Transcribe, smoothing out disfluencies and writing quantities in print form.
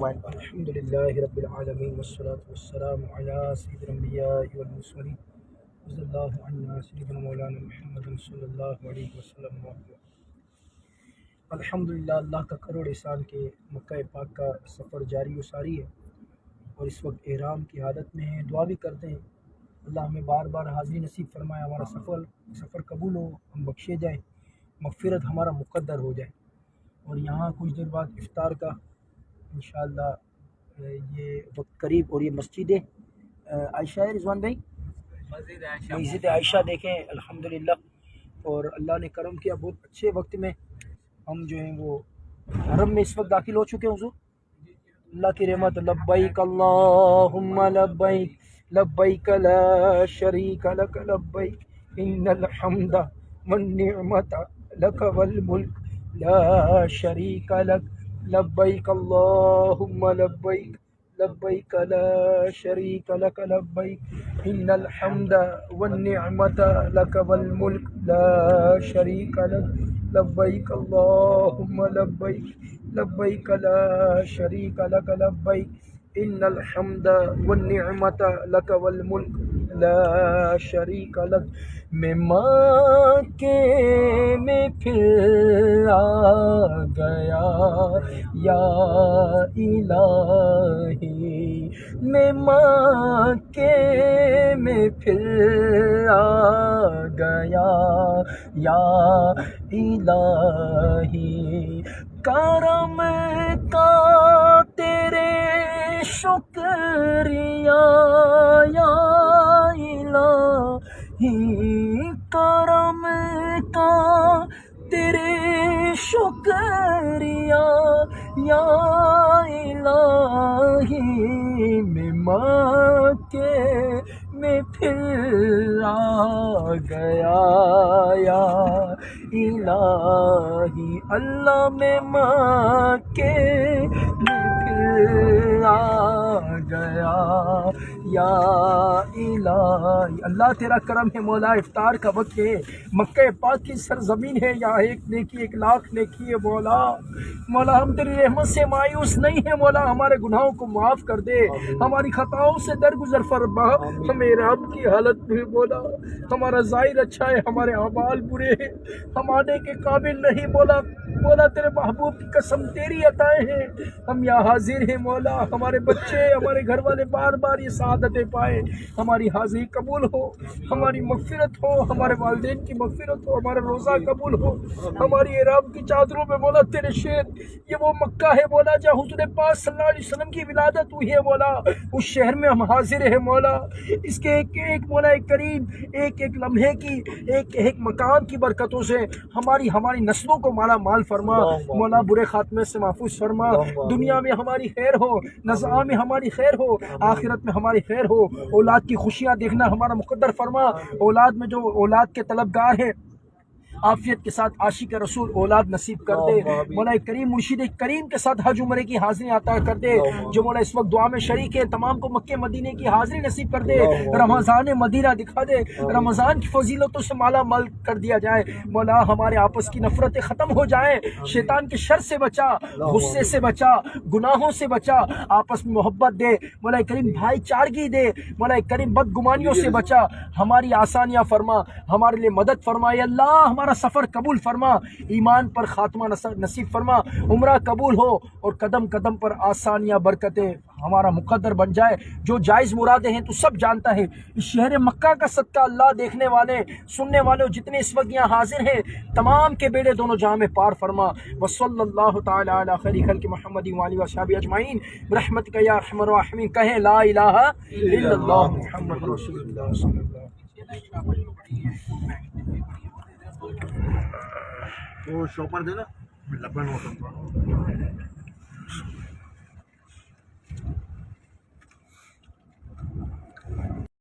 फरमाएं। अल्हम्दुलिल्लाहि रब्बिल आलमीन वस्सलातु वस्सलामु अला सय्यिदिल अंबियाइ वल मुरसलीन वज़ल्लल्लाहु अन्ना सय्यिदना मौलाना मुहम्मद सल्लल्लाहु अलैहि वसल्लम। अल्हम्दुलिल्लाह, अल्लाह का करोड़ एहसान के मक्का पाक का सफ़र जारी व सारी है और इस वक्त एहराम की हालत में है। दुआ भी करते हैं अल्लाह हमें बार बार हाज़िरी नसीब फरमाए, हमारा सफ़र कबूल हो, हम बख्शे जाए, मग़फ़िरत हमारा मुक़द्दर हो जाए। और यहाँ कुछ देर बाद इफ्तार का इंशाअल्लाह ये वक्त करीब। और ये मस्जिद आयशा है रिजवान भाई, मस्जिद आयशा देखें अल्हम्दुलिल्लाह। और अल्लाह ने करम किया, बहुत अच्छे वक्त में हम जो हैं वो हरम में इस वक्त दाखिल हो चुके हैं। हुज़ूर अल्लाह की रहमत। लब्बैक अल्लाहुम्मा लब्बैक लब्बैक ला शरीक लक लब्बैक इन्नल हम्दा वन निअमत लक वल मुल्क ला शरीक लक लब्बैक अल्लाहुम्मा लब्बैक लब्बैक ला शरीक लक लब्बैक इन्नल हम्दा वन निअमत लक वल मुल्क ला शरीक लक लब्बैक अल्लाहुम्मा लब्बैक लब्बैक ला शरीक लक लब्बैक इन्नल हम्दा वन निअमत लक वल मुल्क ला शरीक लक। मैं मक्के में फिर आ गया या इलाही, मैं मक्के में फिर आ गया या इलाही। करम का तेरे शुक्रिया या इलाही, करम का तेरे शुक्रिया या इलाही। मैं मक्के में फिर आ गया या इलाही। अल्लाह में मक्के में फिर आ गया या इलाही। अल्लाह तेरा करम है मौला, इफ्तार का वक्त है, मक्का पाक की सरजमीन है, यहाँ एक नेकी एक लाख नेकी है मौला। मौला हम तेरी रहमत से मायूस नहीं है मौला, हमारे गुनाहों को माफ़ कर दे, हमारी खताओं से दरगुजर फरमा। हमें रब की हालत में मौला, हमारा ज़ाहिर अच्छा है, हमारे अमाल बुरे हैं, हम आने के काबिल नहीं मौला। मौला तेरे महबूब की कसम तेरी अताएं हैं, हम यहाँ हाजिर हैं मौला। हमारे बच्चे हमारे घर वाले बार बार ये सआदतें पाए, हमारी हाजिरी कबूल हो, हमारी मग़फ़िरत हो, हमारे वालिदैन की मग़फ़िरत हो, हमारा रोज़ा कबूल हो, हमारी एहराम की चादरों में मौला तेरे शेर। ये वो मक्का है मौला जहाँ हुज़ूर पाक सल्लल्लाहु अलैहि वसल्लम की विलादत हुई है मौला, उस शहर में हम हाजिर हैं मौला। इसके एक एक मौला एक करीब एक एक लम्हे की एक एक मकाम की बरकतों से हमारी नस्लों को माला माल फरमा मौला, बुरे खात्मे से महफूज फरमा। दुनिया में हमारी खैर हो, नज़ा में हमारी खैर हो, आखिरत में हमारी खैर हो। औलाद की खुशियाँ देखना हमारा मुक़द्दर फरमा। औलाद में जो औलाद के तलबगार हैं, आफियत के साथ आशिक रसूल औलाद नसीब कर दे मौला करीम। मुर्शिद करीम के साथ हज उम्रे की हाज़िरी अता कर दे। जो मौला इस वक्त दुआ में शरीक है, तमाम को मक्के मदीने की हाज़िरी नसीब कर दे। रमज़ान मदीना दिखा दे, रमज़ान की फजीलतों से माला माल कर दिया जाए मौला। हमारे आपस की नफरतें ख़त्म हो जाएँ, शैतान के शर से बचा, गुस्से से बचा, गुनाहों से बचा, आपस में मोहब्बत दे मौला करीम, भाईचारगी दे मौला करीम, बदगुमानियों से बचा, हमारी आसानियाँ फरमा, हमारे लिए मदद फरमा। या अल्लाह हमारा सफ़र कबूल फरमा, ईमान पर खात्मा नसीब फरमा, उम्रा कबूल हो और कदम कदम पर आसानियाँ बरकतें हमारा मुक़द्दर बन जाए। जो जायज़ मुरादें हैं तू सब जानता है। इस शहर मक्का का सदका अल्लाह, देखने वाले सुनने वाले जितने इस वक्त यहाँ हाजिर हैं, तमाम के बेड़े दोनों जहाँ में पार फरमा। वसल्लल्लाहु ताला अला खैरि खल्क़ि मुहम्मद व आलिहि व अस्हाबिहि अजमईन बिरहमतिका या अरहमर राहिमीन। कहें ला इलाहा इल्लल्लाह मुहम्मद रसूलुल्लाह सल्लल्लाहु अलैहि वसल्लम। वो शॉपर देना लबन हो सकता